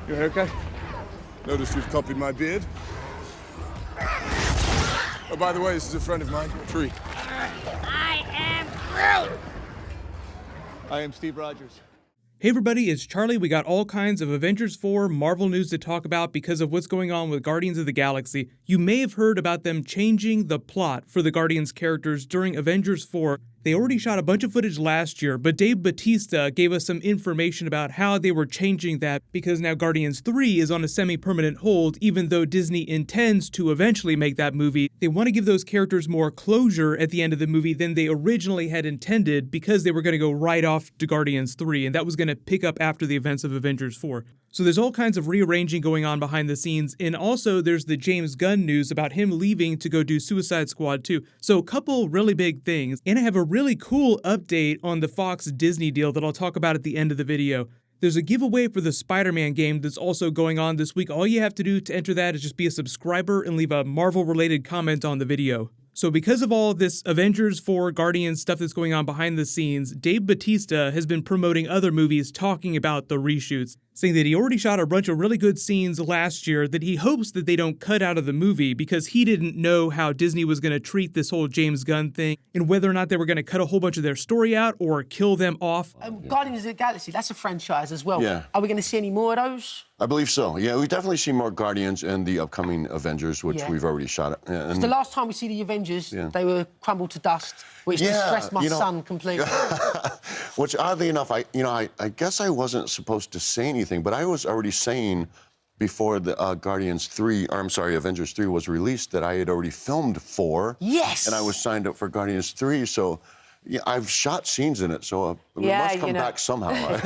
Your haircut? Noticed you've copied my beard. Oh, by the way, this is a friend of mine, Tree. I am Groot! I am Steve Rogers. Hey everybody, it's Charlie. We got all kinds of Avengers 4 Marvel news to talk about because of what's going on with Guardians of the Galaxy. You may have heard about them changing the plot for the Guardians characters during Avengers 4. They already shot a bunch of footage last year, but Dave Bautista gave us some information about how they were changing that because now Guardians 3 is on a semi-permanent hold, even though Disney intends to eventually make that movie. They want to give those characters more closure at the end of the movie than they originally had intended because they were going to go right off to Guardians 3, and that was going to pick up after the events of Avengers 4. So there's all kinds of rearranging going on behind the scenes, and also there's the James Gunn news about him leaving to go do Suicide Squad 2. So a couple really big things, and I have a really cool update on the Fox Disney deal that I'll talk about at the end of the video. There's a giveaway for the Spider-Man game that's also going on this week. All you have to do to enter that is just be a subscriber and leave a Marvel-related comment on the video. So because of all of this Avengers 4 Guardians stuff that's going on behind the scenes, Dave Bautista has been promoting other movies talking about the reshoots, saying that he already shot a bunch of really good scenes last year that he hopes that they don't cut out of the movie because he didn't know how Disney was going to treat this whole James Gunn thing and whether or not they were going to cut a whole bunch of their story out or kill them off. Guardians of the Galaxy, that's a franchise as well. Yeah. Are we going to see any more of those? I believe so. Yeah, we definitely see more Guardians and the upcoming Avengers, which we've already shot. Yeah, and the last time we see the Avengers, they were crumbled to dust, which distressed my son completely. Which, oddly enough, I guess I wasn't supposed to say anything, but I was already saying before the Avengers 3 was released that I had already filmed 4. Yes! And I was signed up for Guardians 3, so... Yeah, I've shot scenes in it, so it must come back somehow. It's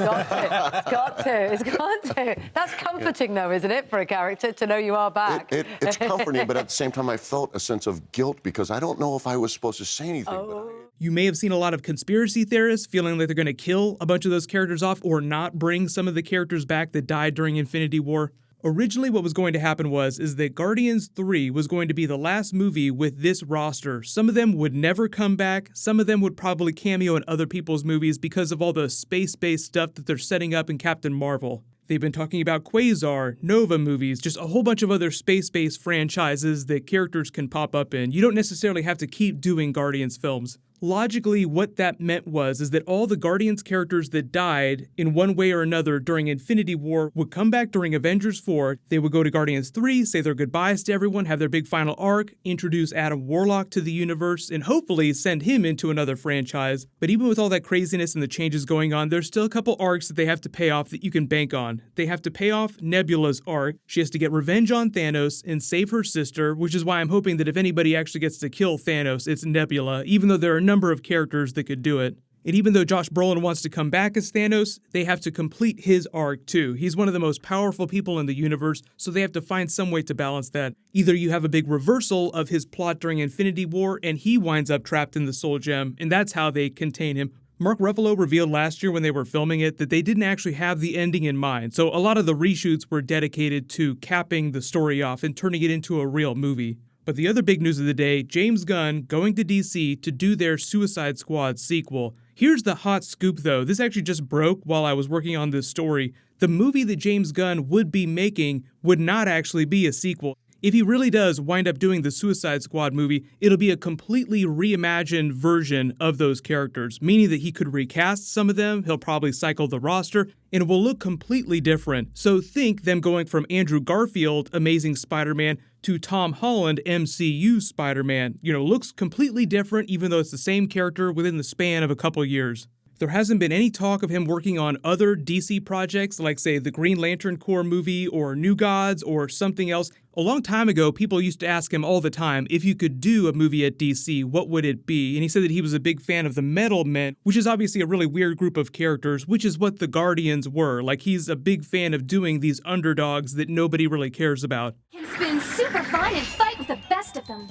got to. That's comforting, though, isn't it, for a character to know you are back? It's comforting, but at the same time, I felt a sense of guilt because I don't know if I was supposed to say anything. You may have seen a lot of conspiracy theorists feeling like they're going to kill a bunch of those characters off or not bring some of the characters back that died during Infinity War. Originally, what was going to happen is that Guardians 3 was going to be the last movie with this roster. Some of them would never come back. Some of them would probably cameo in other people's movies because of all the space-based stuff that they're setting up in Captain Marvel. They've been talking about Quasar, Nova movies, just a whole bunch of other space-based franchises that characters can pop up in. You don't necessarily have to keep doing Guardians films. Logically, what that meant is that all the Guardians characters that died in one way or another during Infinity War would come back during Avengers 4, they would go to Guardians 3, say their goodbyes to everyone, have their big final arc, introduce Adam Warlock to the universe, and hopefully send him into another franchise. But even with all that craziness and the changes going on, there's still a couple arcs that they have to pay off that you can bank on. They have to pay off Nebula's arc. She has to get revenge on Thanos and save her sister, which is why I'm hoping that if anybody actually gets to kill Thanos, it's Nebula, even though there are number of characters that could do it. And even though Josh Brolin wants to come back as Thanos, they have to complete his arc too. He's one of the most powerful people in the universe, so they have to find some way to balance that. Either you have a big reversal of his plot during Infinity War and he winds up trapped in the Soul Gem, and that's how they contain him. Mark Ruffalo revealed last year when they were filming it that they didn't actually have the ending in mind, so a lot of the reshoots were dedicated to capping the story off and turning it into a real movie. But the other big news of the day, James Gunn going to DC to do their Suicide Squad sequel. Here's the hot scoop though, this actually just broke while I was working on this story. The movie that James Gunn would be making would not actually be a sequel. If he really does wind up doing the Suicide Squad movie, it'll be a completely reimagined version of those characters, meaning that he could recast some of them, he'll probably cycle the roster, and it will look completely different. So think them going from Andrew Garfield, Amazing Spider-Man, to Tom Holland, MCU Spider-Man. Looks completely different even though it's the same character within the span of a couple years. There hasn't been any talk of him working on other DC projects like, say, the Green Lantern Corps movie or New Gods or something else. A long time ago, people used to ask him all the time, if you could do a movie at DC, what would it be? And he said that he was a big fan of the Metal Men, which is obviously a really weird group of characters, which is what the Guardians were. Like, he's a big fan of doing these underdogs that nobody really cares about. Can spin super fun and fight with the best of them.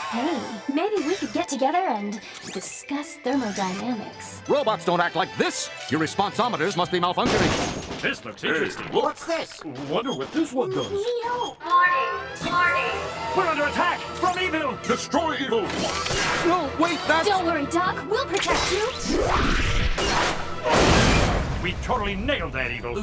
Hey, maybe we could get together and discuss thermodynamics. Robots don't act like this. Your responsometers must be malfunctioning. This looks interesting. What's this? Wonder what this one does. Neo! Warning! We're under attack from evil. Destroy evil. No, wait, that's... Don't worry, Doc. We'll protect you. We totally nailed that, Eagle.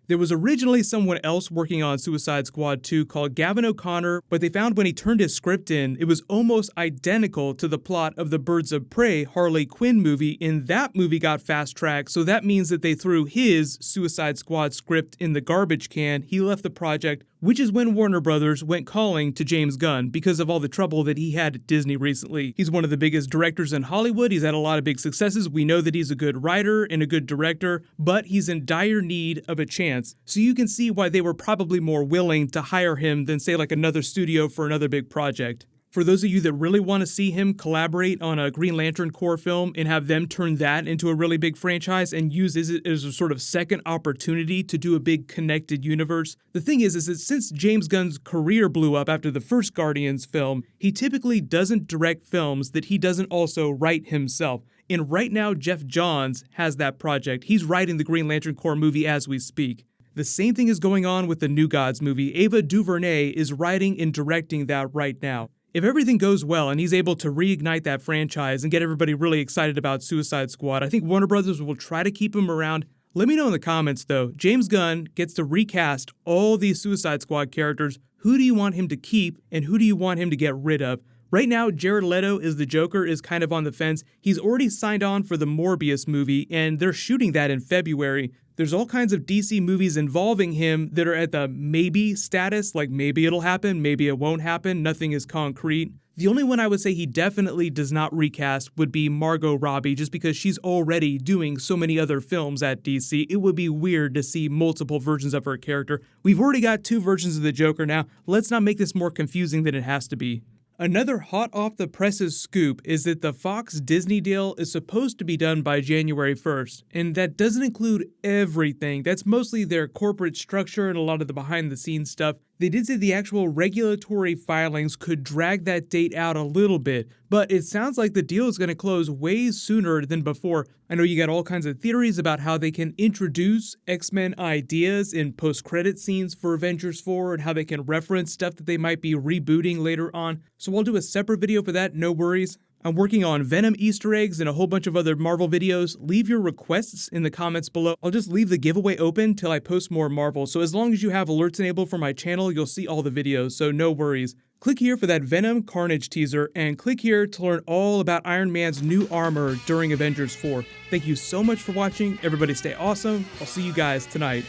There was originally someone else working on Suicide Squad 2 called Gavin O'Connor, but they found when he turned his script in, it was almost identical to the plot of the Birds of Prey Harley Quinn movie, and that movie got fast-tracked, so that means that they threw his Suicide Squad script in the garbage can. He left the project, which is when Warner Brothers went calling to James Gunn because of all the trouble that he had at Disney recently. He's one of the biggest directors in Hollywood. He's had a lot of big successes. We know that he's a good writer and a good director, but he's in dire need of a chance. So you can see why they were probably more willing to hire him than, say, like another studio for another big project. For those of you that really want to see him collaborate on a Green Lantern Corps film and have them turn that into a really big franchise and use it as a sort of second opportunity to do a big connected universe, the thing is that since James Gunn's career blew up after the first Guardians film, he typically doesn't direct films that he doesn't also write himself. And right now, Jeff Johns has that project. He's writing the Green Lantern Corps movie as we speak. The same thing is going on with the New Gods movie. Ava DuVernay is writing and directing that right now. If everything goes well and he's able to reignite that franchise and get everybody really excited about Suicide Squad, I think Warner Brothers will try to keep him around. Let me know in the comments though, James Gunn gets to recast all these Suicide Squad characters. Who do you want him to keep and who do you want him to get rid of? Right now, Jared Leto as the Joker is kind of on the fence. He's already signed on for the Morbius movie and they're shooting that in February. There's all kinds of DC movies involving him that are at the maybe status, like maybe it'll happen, maybe it won't happen, nothing is concrete. The only one I would say he definitely does not recast would be Margot Robbie, just because she's already doing so many other films at DC. It would be weird to see multiple versions of her character. We've already got 2 versions of the Joker now. Let's not make this more confusing than it has to be. Another hot off the presses scoop is that the Fox Disney deal is supposed to be done by January 1st, and that doesn't include everything. That's mostly their corporate structure and a lot of the behind the scenes stuff. They did say the actual regulatory filings could drag that date out a little bit, but it sounds like the deal is going to close way sooner than before. I know you got all kinds of theories about how they can introduce X-Men ideas in post-credit scenes for Avengers 4 and how they can reference stuff that they might be rebooting later on. So I'll do a separate video for that, no worries. I'm working on Venom Easter eggs and a whole bunch of other Marvel videos. Leave your requests in the comments below. I'll just leave the giveaway open till I post more Marvel, so as long as you have alerts enabled for my channel, you'll see all the videos, so no worries. Click here for that Venom Carnage teaser, and click here to learn all about Iron Man's new armor during Avengers 4. Thank you so much for watching. Everybody stay awesome. I'll see you guys tonight.